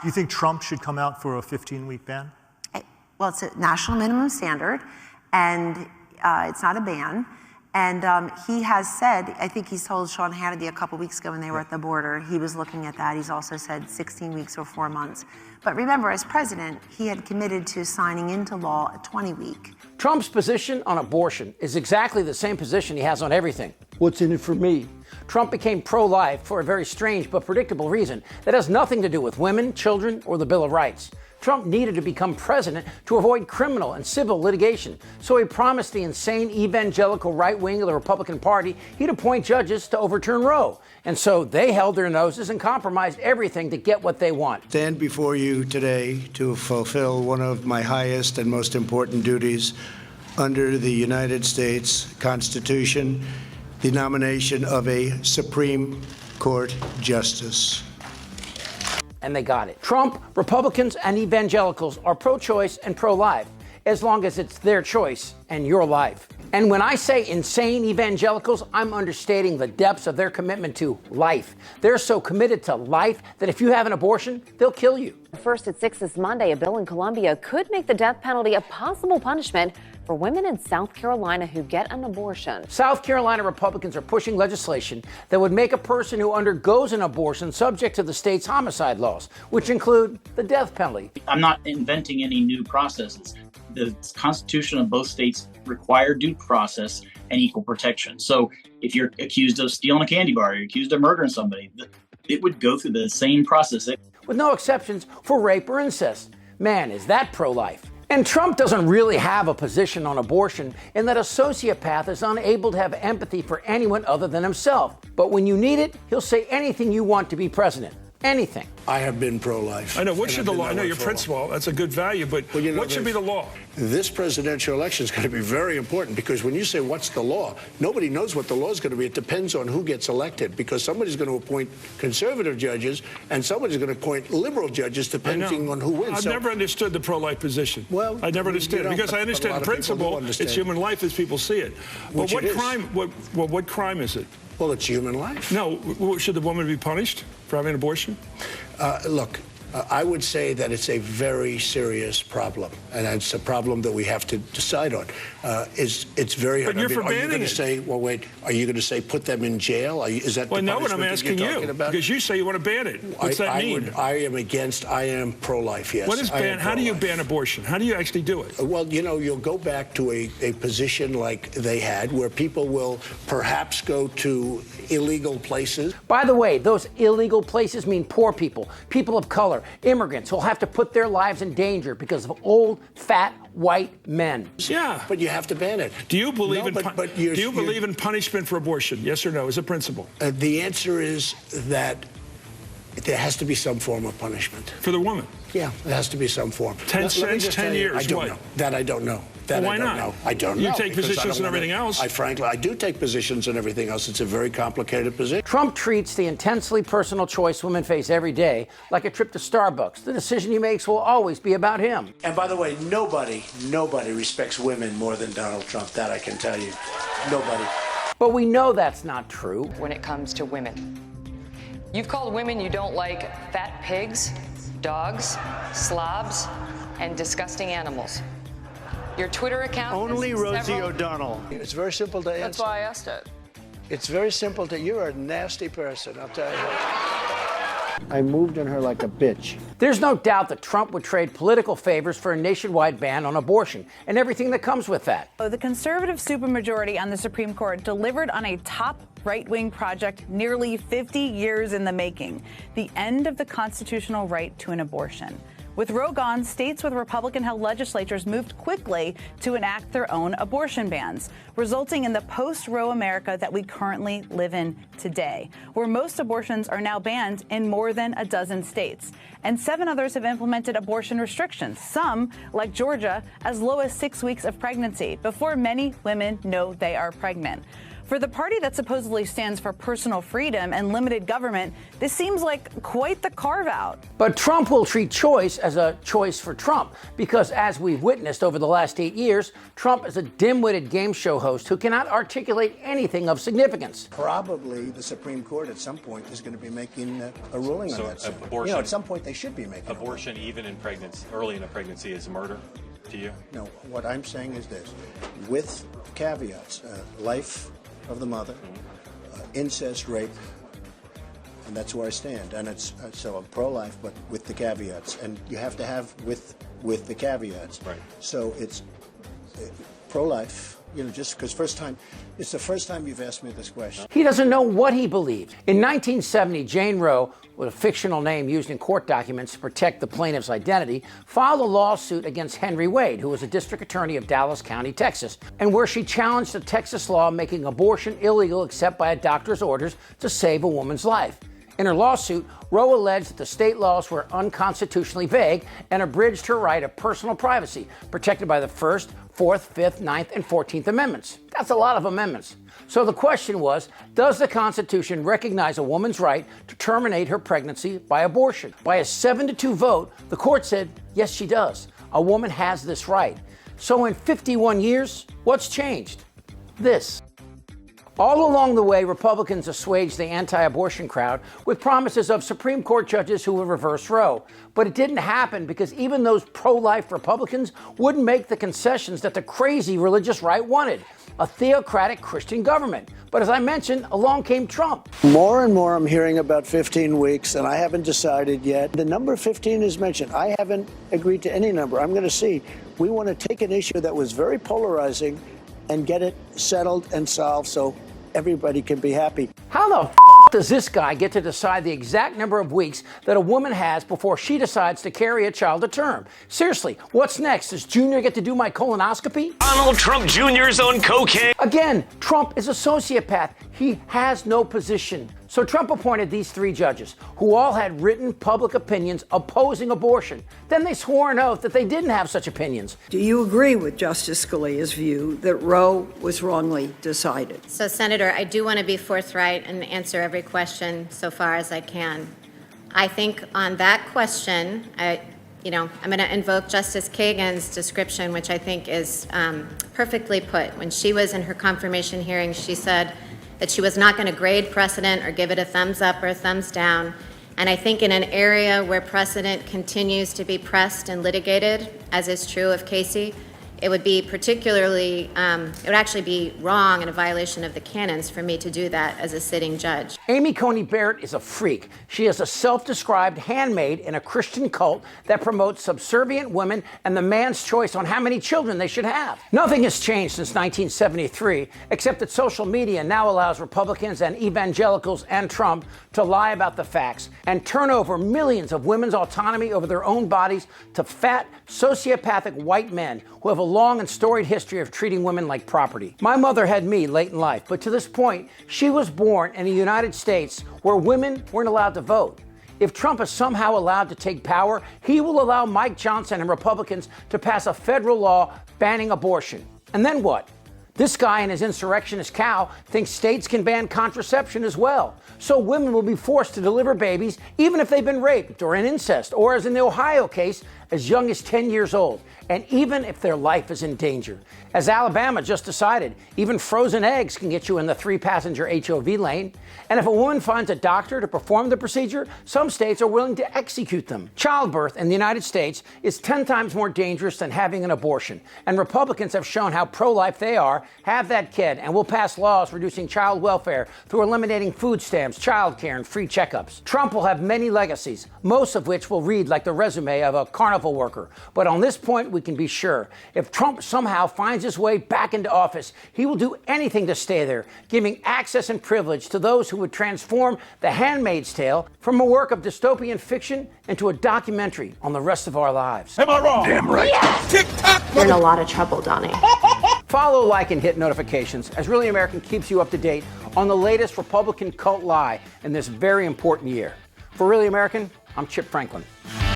Do you think Trump should come out for a 15-week ban? Well, it's a national minimum standard, and it's not a ban. And he has said, I think he's told Sean Hannity a couple weeks ago when they were at the border, he was looking at that. He's also said 16 weeks or 4 months. But remember, as president, he had committed to signing into law a 20-week. Trump's position on abortion is exactly the same position he has on everything. What's in it for me? Trump became pro-life for a very strange but predictable reason that has nothing to do with women, children, or the Bill of Rights. Trump needed to become president to avoid criminal and civil litigation, so he promised the insane evangelical right wing of the Republican Party he'd appoint judges to overturn Roe. And so they held their noses and compromised everything to get what they want. Stand before you today to fulfill one of my highest and most important duties under the United States Constitution, the nomination of a Supreme Court justice. And they got it. Trump, Republicans, and evangelicals are pro-choice and pro-life, as long as it's their choice and your life. And when I say insane evangelicals, I'm understating the depths of their commitment to life. They're so committed to life that if you have an abortion, they'll kill you. First at 6 this Monday, a bill in Columbia could make the death penalty a possible punishment for women in South Carolina who get an abortion. South Carolina Republicans are pushing legislation that would make a person who undergoes an abortion subject to the state's homicide laws, which include the death penalty. I'm not inventing any new processes. The Constitution of both states require due process and equal protection. So if you're accused of stealing a candy bar, or you're accused of murdering somebody, it would go through the same process. With no exceptions for rape or incest. Man, is that pro-life. And Trump doesn't really have a position on abortion in that a sociopath is unable to have empathy for anyone other than himself. But when you need it, he'll say anything you want to be president. Anything. I have been pro-life. I know. What should the law? I know your principle. That's a good value, but what should be the law? This presidential election is going to be very important because when you say what's the law, nobody knows what the law is going to be. It depends on who gets elected because somebody's going to appoint conservative judges and somebody's going to appoint liberal judges depending on who wins. I've never understood the pro-life position. Well, I never understood it because I understand the principle. It's human life as people see it. But what crime? What crime is it? Well, it's human life. No, should the woman be punished for having an abortion? Look, I would say that it's a very serious problem, and it's a problem that we have to decide on. It's very hard. But you're forbidding it. Are you going to say, well, wait, are you going to say put them in jail? Is that well, the no, punishment what I'm asking that you're you, talking about? because you say you want to ban it. What's that mean? I am pro-life, yes. What is ban? How do you ban abortion? How do you actually do it? Well, you know, you'll go back to a position like they had where people will perhaps go to illegal places. By the way, those illegal places mean poor people, people of color, immigrants who'll have to put their lives in danger because of old, fat, white men. Yeah. But you have to ban it. Do you believe believe in punishment for abortion? Yes or no, as a principle? The answer is that there has to be some form of punishment. For the woman? Yeah, there has to be some form. 10 cents, 10 years, I don't know. That I don't know. That why I don't not? know. I don't know. You take positions and everything else. I do take positions and everything else. It's a very complicated position. Trump treats the intensely personal choice women face every day like a trip to Starbucks. The decision he makes will always be about him. And by the way, nobody respects women more than Donald Trump. That I can tell you. Nobody. But we know that's not true. When it comes to women. You've called women you don't like fat pigs, dogs, slobs, and disgusting animals. Your Twitter account Only Rosie O'Donnell. It's very simple to answer. That's why I asked it. It's very simple to. You're a nasty person, I'll tell you. I moved on her like a bitch. There's no doubt that Trump would trade political favors for a nationwide ban on abortion and everything that comes with that. The conservative supermajority on the Supreme Court delivered on a top right-wing project nearly 50 years in the making, the end of the constitutional right to an abortion. With Roe gone, states with Republican-held legislatures moved quickly to enact their own abortion bans, resulting in the post-Roe America that we currently live in today, where most abortions are now banned in more than a dozen states. And 7 others have implemented abortion restrictions, some, like Georgia, as low as 6 weeks of pregnancy, before many women know they are pregnant. For the party that supposedly stands for personal freedom and limited government, this seems like quite the carve-out. But Trump will treat choice as a choice for Trump, because as we've witnessed over the last 8 years, Trump is a dim-witted game show host who cannot articulate anything of significance. Probably the Supreme Court at some point is going to be making a ruling on that. Abortion, at some point they should be making abortion, even in pregnancy, early in a pregnancy, is murder to you? No, what I'm saying is this, with caveats, life of the mother, incest, rape, and that's where I stand. And it's so I'm pro-life, but with the caveats, and you have to have with the caveats. Right. So it's pro-life. Just because it's the first time you've asked me this question. He doesn't know what he believes. In 1970, Jane Roe, with a fictional name used in court documents to protect the plaintiff's identity, filed a lawsuit against Henry Wade, who was a district attorney of Dallas County, Texas, and where she challenged a Texas law making abortion illegal except by a doctor's orders to save a woman's life. In her lawsuit, Roe alleged that the state laws were unconstitutionally vague and abridged her right of personal privacy, protected by the First, Fourth, Fifth, Ninth, and 14th Amendments. That's a lot of amendments. So the question was, does the Constitution recognize a woman's right to terminate her pregnancy by abortion? By a 7-2 vote, the court said, yes, she does. A woman has this right. So in 51 years, what's changed? This. All along the way, Republicans assuaged the anti-abortion crowd with promises of Supreme Court judges who would reverse Roe. But it didn't happen because even those pro-life Republicans wouldn't make the concessions that the crazy religious right wanted, a theocratic Christian government. But as I mentioned, along came Trump. More and more I'm hearing about 15 weeks, and I haven't decided yet. The number 15 is mentioned. I haven't agreed to any number. I'm going to see. We want to take an issue that was very polarizing and get it settled and solved so everybody can be happy. How the does this guy get to decide the exact number of weeks that a woman has before she decides to carry a child to term? Seriously, what's next? Does Junior get to do my colonoscopy? Donald Trump Jr.'s on cocaine. Again, Trump is a sociopath. He has no position. So Trump appointed these 3 judges who all had written public opinions opposing abortion. Then they swore an oath that they didn't have such opinions. Do you agree with Justice Scalia's view that Roe was wrongly decided? So, Senator, I do want to be forthright and answer every question so far as I can. I think on that question, I'm going to invoke Justice Kagan's description, which I think is perfectly put. When she was in her confirmation hearing, she said that she was not going to grade precedent or give it a thumbs up or a thumbs down. And I think in an area where precedent continues to be pressed and litigated, as is true of Casey, it would be particularly, it would actually be wrong and a violation of the canons for me to do that as a sitting judge. Amy Coney Barrett is a freak. She is a self-described handmaid in a Christian cult that promotes subservient women and the man's choice on how many children they should have. Nothing has changed since 1973, except that social media now allows Republicans and evangelicals and Trump to lie about the facts and turn over millions of women's autonomy over their own bodies to fat, sociopathic white men who have a long and storied history of treating women like property. My mother had me late in life, but to this point, she was born in the United States where women weren't allowed to vote. If Trump is somehow allowed to take power, he will allow Mike Johnson and Republicans to pass a federal law banning abortion. And then what? This guy and his insurrectionist cow thinks states can ban contraception as well. So women will be forced to deliver babies even if they've been raped or in incest, or as in the Ohio case, as young as 10 years old, and even if their life is in danger. As Alabama just decided, even frozen eggs can get you in the 3-passenger HOV lane. And if a woman finds a doctor to perform the procedure, some states are willing to execute them. Childbirth in the United States is 10 times more dangerous than having an abortion. And Republicans have shown how pro-life they are. Have that kid, and will pass laws reducing child welfare through eliminating food stamps, child care, and free checkups. Trump will have many legacies, most of which will read like the resume of a carnival worker. But on this point, we can be sure. If Trump somehow finds his way back into office, he will do anything to stay there, giving access and privilege to those who would transform The Handmaid's Tale from a work of dystopian fiction into a documentary on the rest of our lives. Am I wrong? Damn right. Yes. TikTok. You're in a lot of trouble, Donnie. Follow, like, and hit notifications as Really American keeps you up to date on the latest Republican cult lie in this very important year. For Really American, I'm Chip Franklin.